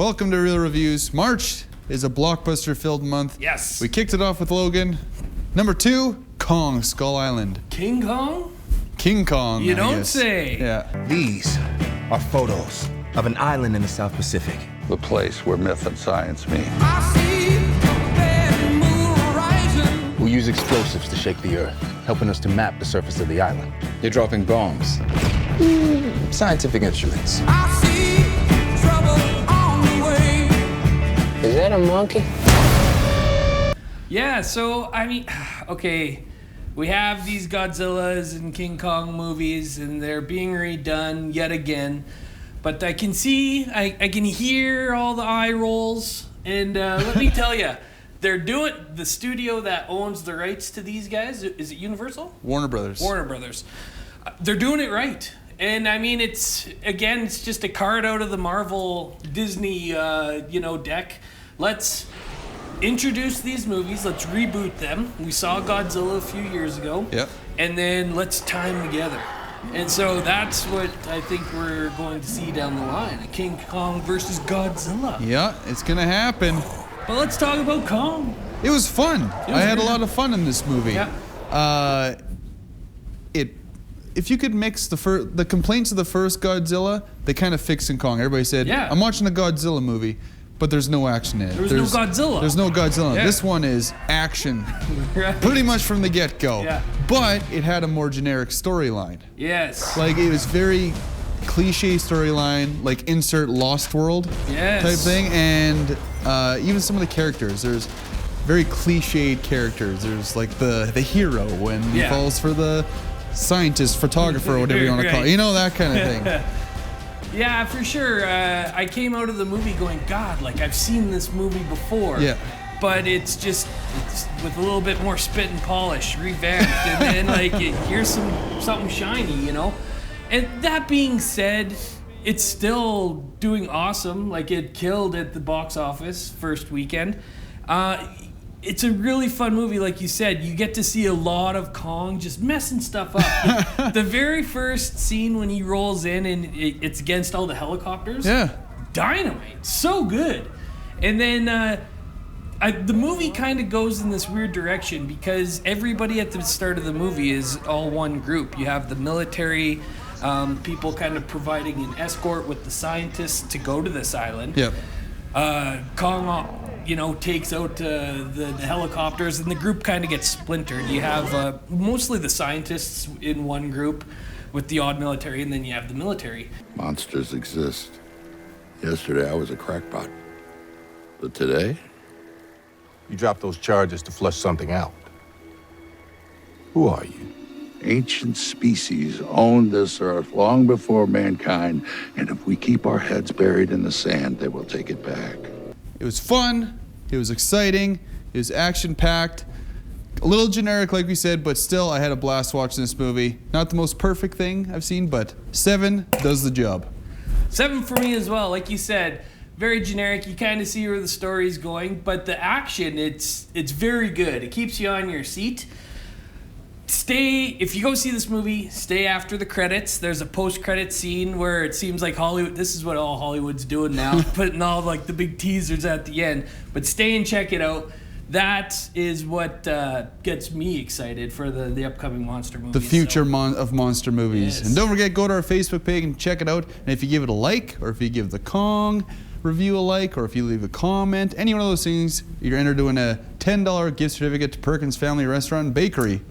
Welcome to Real Reviews. March is a blockbuster-filled month. Yes. We kicked it off with Logan. Number 2, Kong, Skull Island. King Kong? King Kong, You I don't guess. say. Yeah. These are photos of an island in the South Pacific. The place where myth and science meet. We use explosives to shake the earth, helping us to map the surface of the island. You're dropping bombs. Scientific instruments. Is that a monkey? Yeah, so, I mean, okay, we have these Godzillas and King Kong movies, and they're being redone yet again. But I can see, I can hear all the eye rolls, and let me tell you, they're doing, the studio that owns the rights to these guys, is it Universal? Warner Brothers. Warner Brothers. They're doing it right. And I mean, it's just a card out of the Marvel Disney, deck. Let's introduce these movies. Let's reboot them. We saw Godzilla a few years ago. Yep. And then let's tie them together. And so that's what I think we're going to see down the line. King Kong versus Godzilla. Yeah, it's gonna happen. But let's talk about Kong. It was fun. I had a lot of fun in this movie. Yeah. If you could mix the complaints of the first Godzilla, they kind of fixed in Kong. Everybody said, Yeah. I'm watching a Godzilla movie, but there's no action in it. There's no Godzilla. There's no Godzilla. Yeah. This one is action, Right. pretty much from the get-go. Yeah. But it had a more generic storyline. Yes. Like, it was very cliche storyline, like insert Lost World Yes. type thing. And even some of the characters, there's very cliched characters. There's like the hero when he Yeah. falls for the scientist, photographer, whatever you want to call it. Right. You know, that kind of thing. Yeah, for sure. I came out of the movie going, God, like I've seen this movie before. Yeah. But it's with a little bit more spit and polish, revamped, and then like here's something shiny, you know. And that being said, it's still doing awesome. Like it killed at the box office first weekend. It's a really fun movie, like you said. You get to see a lot of Kong just messing stuff up. The very first scene when he rolls in and it's against all the helicopters. Yeah. Dynamite. So good. And then the movie kind of goes in this weird direction because everybody at the start of the movie is all one group. You have the military people kind of providing an escort with the scientists to go to this island. Yep. Kong, takes out the helicopters, and the group kind of gets splintered. You have mostly the scientists in one group with the odd military, and then you have the military. Monsters exist. Yesterday I was a crackpot. But today, You dropped those charges to flush something out. Who are you? ancient species owned this earth long before mankind, and if we keep our heads buried in the sand, they will take it back. It was fun. It was exciting. It was action-packed. A little generic, like we said, but still, I had a blast watching this movie. Not the most perfect thing I've seen, but 7 does the job. 7 for me as well. Like you said, very generic. You kind of see where the story's going, but the action, it's very good. It keeps you on your seat. If you go see this movie, stay after the credits. There's a post-credit scene where it seems like Hollywood, this is what all Hollywood's doing now, putting all like the big teasers at the end. But stay and check it out. That is what gets me excited for the upcoming monster movies. The future of monster movies. Yes. And don't forget, go to our Facebook page and check it out. And if you give it a like, or if you give the Kong review a like, or if you leave a comment, any one of those things, you're entered to win a $10 gift certificate to Perkins Family Restaurant and Bakery.